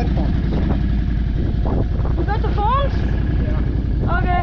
headphones. You got the phones? Yeah. Okay.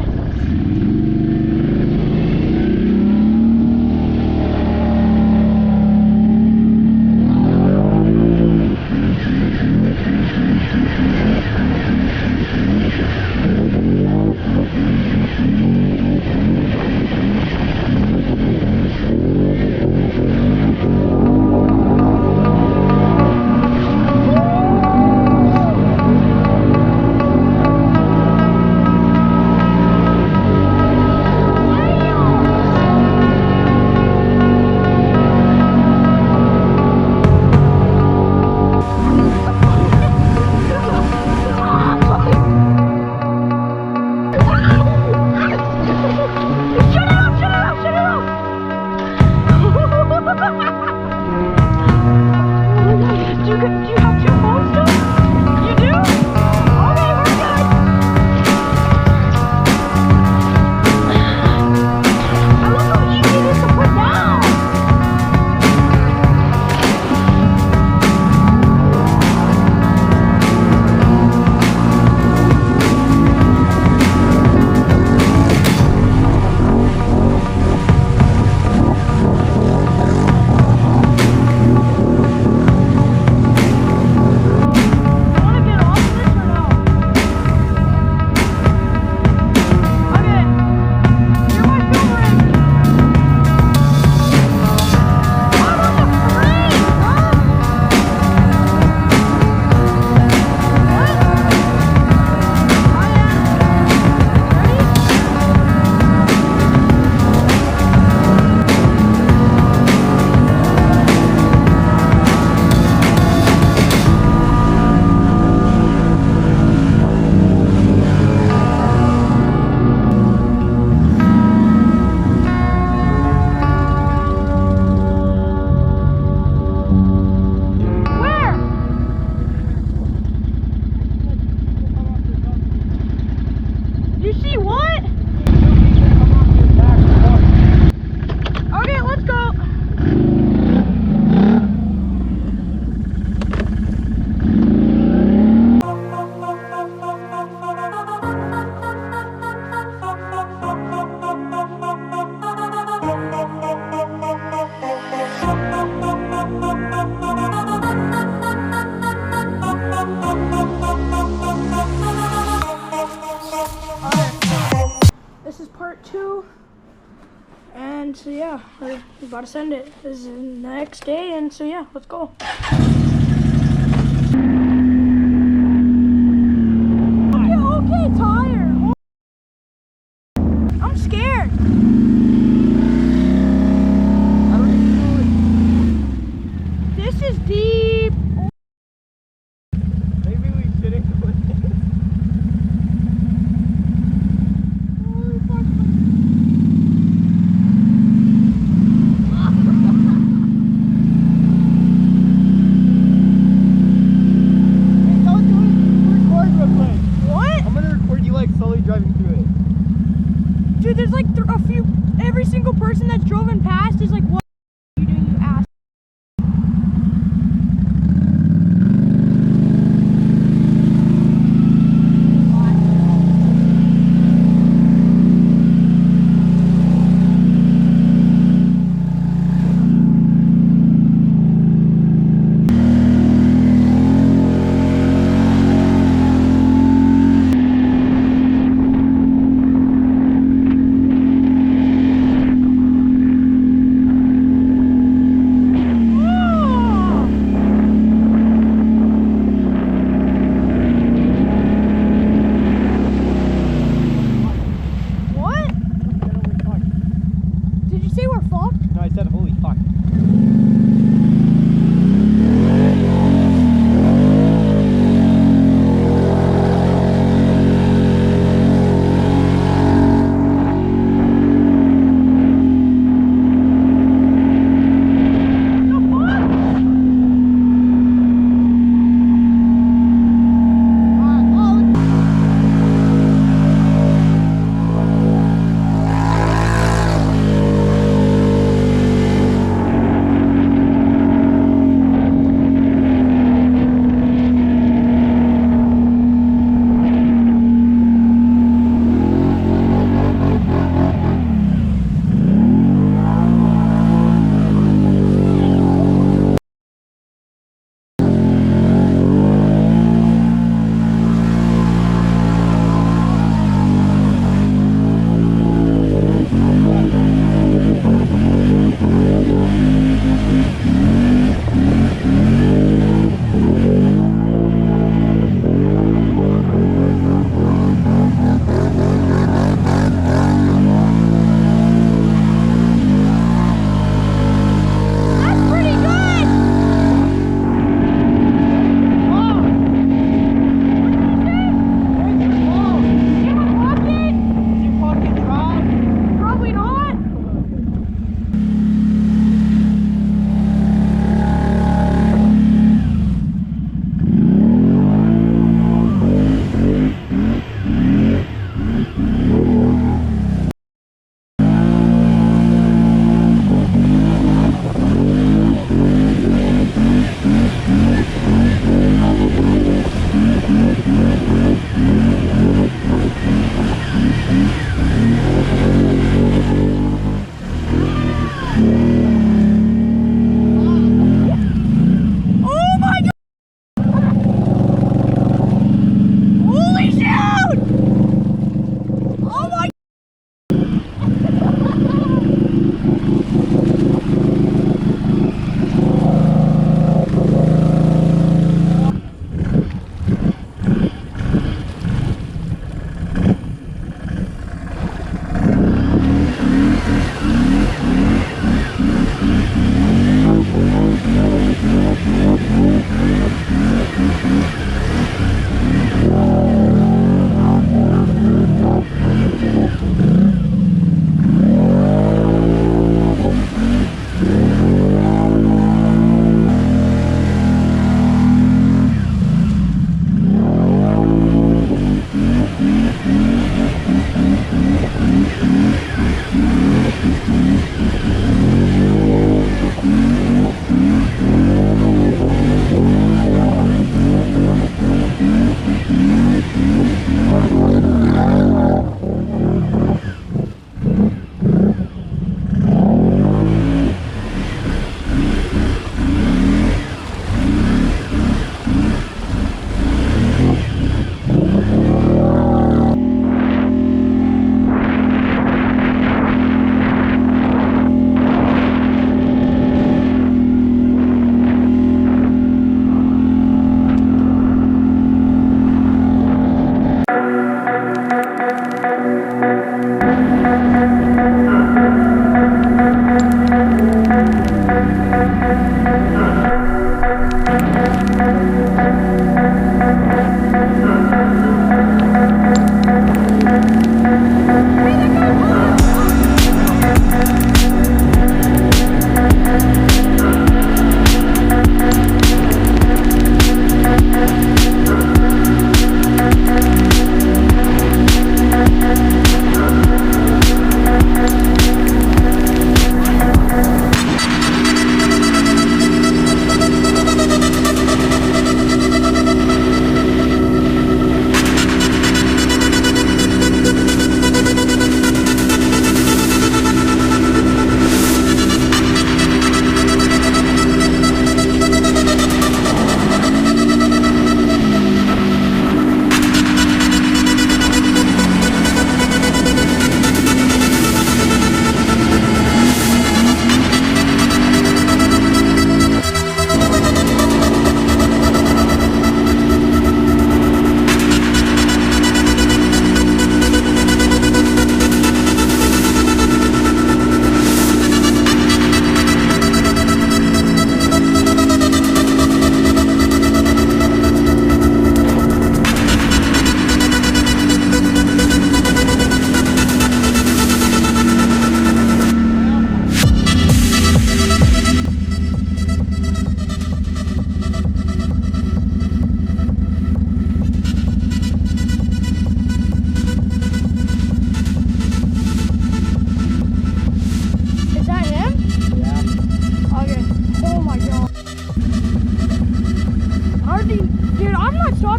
This is part 2, and so yeah, we're about to send it. This is the next day, and so yeah, let's go. Okay, tired. I'm scared. This is deep. Maybe we shouldn't go with this. Driving through it. Dude, there's like a few, every single person that's driven past is like, what are you doing, you ass?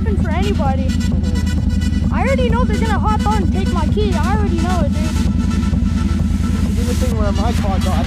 happen for anybody. I already know they're gonna hop on and take my key. I already know it, dude. You do the thing where my car got.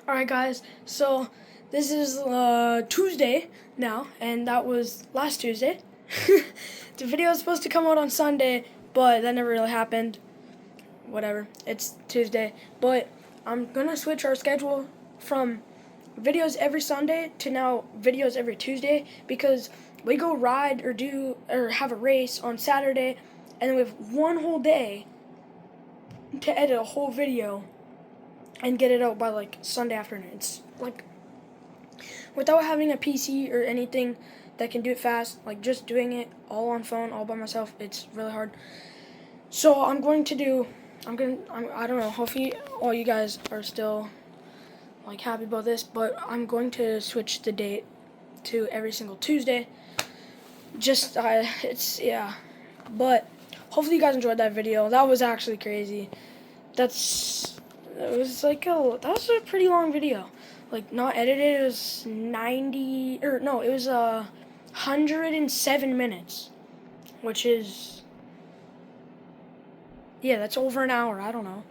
Alright guys, so this is Tuesday now, and that was last Tuesday. The video was supposed to come out on Sunday, but that never really happened. Whatever, it's Tuesday. But I'm gonna switch our schedule from videos every Sunday to now videos every Tuesday, because we go ride or have a race on Saturday, and we have one whole day to edit a whole video and get it out by like Sunday afternoon. It's like, without having a PC or anything that can do it fast, like just doing it all on phone, all by myself, it's really hard. So I don't know, hopefully all you guys are still like happy about this, but I'm going to switch the date to every single Tuesday. But hopefully you guys enjoyed that video. That was actually crazy. That was a pretty long video. Like, not edited, it was 107 minutes, which is, yeah, that's over an hour. I don't know.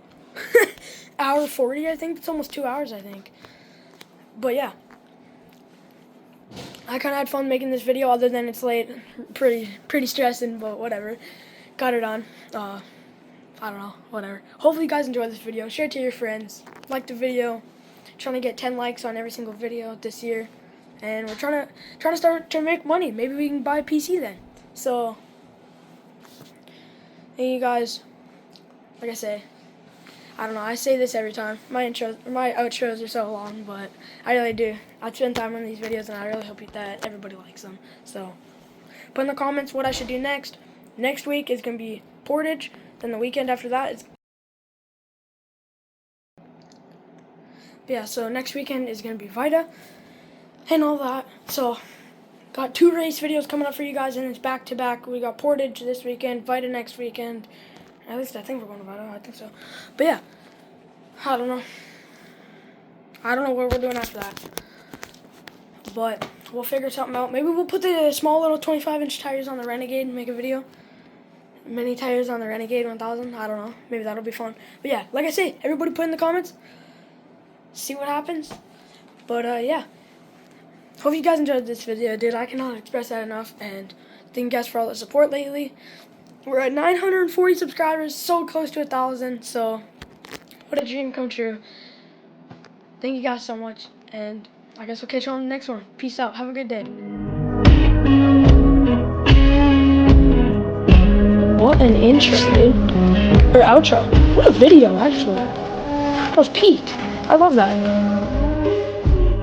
Hour 40, I think. It's almost 2 hours, I think. But yeah, I kind of had fun making this video, other than it's late. Pretty stressing, but whatever. Got it on. I don't know, whatever. Hopefully you guys enjoyed this video. Share it to your friends. Like the video. Trying to get 10 likes on every single video this year. And we're trying to start to make money. Maybe we can buy a PC then. So, thank you guys. Like I say, I don't know, I say this every time. My outros are so long, but I really do. I spend time on these videos, and I really hope that everybody likes them. So, put in the comments what I should do next. Next week is going to be Portage. Then the weekend after that is... Yeah, so next weekend is going to be Vita and all that. So, got 2 race videos coming up for you guys, and it's back-to-back. We got Portage this weekend, Vita next weekend. At least I think we're going to Vita. I think so. But yeah, I don't know. I don't know what we're doing after that. But we'll figure something out. Maybe we'll put the small little 25-inch tires on the Renegade and make a video. Mini tires on the Renegade 1000. I don't know. Maybe that'll be fun. But yeah, like I say, everybody put in the comments. See what happens. But yeah. Hope you guys enjoyed this video, dude. I cannot express that enough. And thank you guys for all the support lately. We're at 940 subscribers. So close to 1,000. So, what a dream come true. Thank you guys so much. And I guess we'll catch you on the next one. Peace out. Have a good day. What an intro, dude. Or outro. What a video, actually. That was peak. I love that.